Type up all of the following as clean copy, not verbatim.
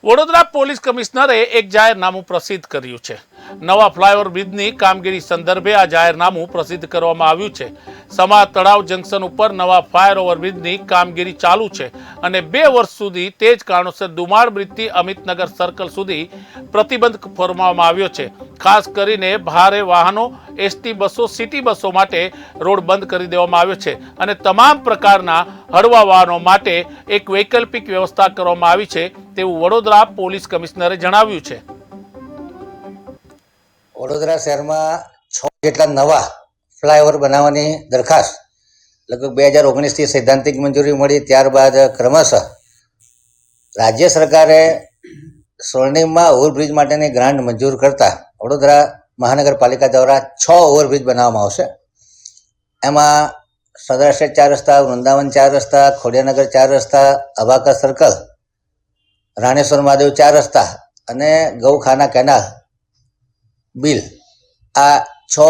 Vadodara police કમિશનરે એક જાહેરનામું પ્રસિદ્ધ કર્યું છે। નવા ફ્લાયઓવર બ્રિજની કામગીરી સંદર્ભે આ જાહેરનામું પ્રસિદ્ધ કરવામાં આવ્યું છે। સમા તળાવ જંકશન ઉપર નવા ફ્લાયઓવર બ્રિજની કામગીરી ચાલુ છે અને 2 વર્ષ સુધી તે જ કારણોસર દુમાળ બ્રિજથી અમિતનગર સર્કલ સુધી પ્રતિબંધ ફરમાવવામાં આવ્યો છે। ખાસ કરીને ભારે વાહનો, એસટી બસો, સિટી બસો માટે રોડ બંધ કરી દેવામાં આવ્યો છે અને તમામ પ્રકારના હળવા વાહનો માટે એક વૈકલ્પિક વ્યવસ્થા કરવામાં આવી છે તેવું વડોદરા પોલીસ કમિશનરે જણાવ્યું છે। વડોદરા શહેરમાં 6 જેટલા નવા ફ્લાયઓવર બનાવવાની દરખાસ્ત લગભગ 2019થી સૈદ્ધાંતિક મંજૂરી મળી। ત્યારબાદ ક્રમશઃ રાજ્ય સરકારે સ્વર્ણિમમાં ઓવરબ્રિજ માટેની ગ્રાન્ટ મંજૂર કરતા વડોદરા મહાનગરપાલિકા દ્વારા 6 ઓવરબ્રિજ બનાવવામાં આવશે। એમાં સદર સ્ટેટ 4 રસ્તા, વૃંદાવન 4 રસ્તા, ખોડિયાનગર 4 રસ્તા, અબાકસ સર્કલ, રાણેશ્વર મહાદેવ 4 રસ્તા અને ગૌખાના કેનાલ બિલ, આ 6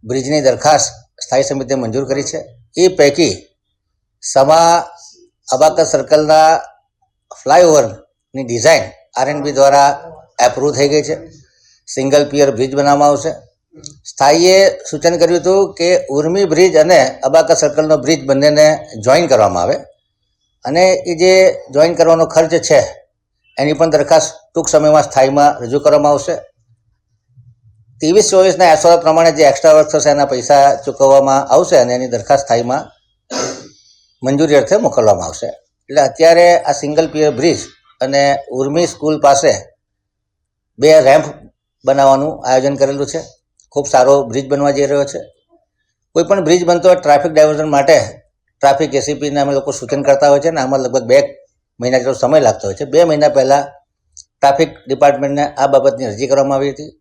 બ્રિજની દરખાસ્ત સ્થાયી સમિતિએ મંજૂર કરી છે। એ પૈકી સમા અબાકસ સર્કલના ફ્લાયઓવરની ડિઝાઇન આરએનબી દ્વારા એપ્રુવ થઈ ગઈ છે। સિંગલ પિયર બ્રિજ બનાવવામાં આવશે। સ્થાયીએ સૂચન કર્યું હતું કે ઉર્મી બ્રિજ અને અબાકસ સર્કલનો બ્રિજ બંનેને જોઈન કરવામાં આવે અને એ જે જોઈન કરવાનો ખર્ચ છે એની પણ દરખાસ્ત ટૂંક સમયમાં સ્થાયીમાં રજૂ કરવામાં આવશે। 23-24ના એસઓઆર પ્રમાણે જે એક્સ્ટ્રા વર્ક થશે એના પૈસા ચૂકવવામાં આવશે અને એની દરખાસ્ત સ્થાયીમાં મંજૂરી અર્થે મોકલવામાં આવશે। એટલે અત્યારે આ સિંગલ પિયર બ્રિજ અને ઉર્મી સ્કૂલ પાસે 2 રેમ્પ બનાવવાનું આયોજન કરેલું છે। ખૂબ સારો બ્રિજ બનવા જઈ રહ્યો છે। કોઈ પણ બ્રિજ બનતો હોય ટ્રાફિક ડાયવર્ઝન માટે ટ્રાફિક એસીપીને અમે લોકો સૂચન કરતા હોય છે ને આમાં લગભગ 2 મહિના જેટલો સમય લાગતો હોય છે। 2 મહિના પહેલાં ટ્રાફિક ડિપાર્ટમેન્ટને આ બાબતની અરજી કરવામાં આવી હતી।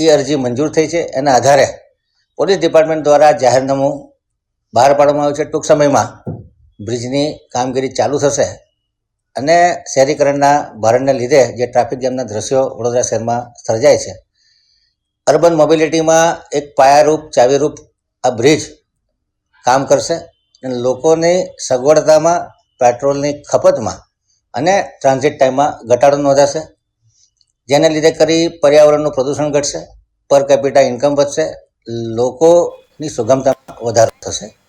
એ અરજી મંજૂર થઈ છે। એના આધારે પોલીસ ડિપાર્ટમેન્ટ દ્વારા જાહેરનામું બહાર પાડવામાં આવ્યું છે। ટૂંક સમયમાં બ્રિજની કામગીરી ચાલુ થશે અને શહેરીકરણના ભારણને લીધે જે ટ્રાફિક જામના દ્રશ્યો વડોદરા શહેરમાં સર્જાય છે, અર્બન મોબિલિટીમાં એક પાયારૂપ, ચાવીરૂપ આ બ્રિજ કામ કરશે અને લોકોની સગવડતામાં, પેટ્રોલની ખપતમાં અને ટ્રાન્ઝિટ ટાઈમમાં ઘટાડો નોંધાશે, જેને લીધે કરી પર્યાવરણનું પ્રદૂષણ ઘટશે, પર કેપિટા ઇન્કમ વધશે, લોકોની સુગમતામાં વધારો થશે।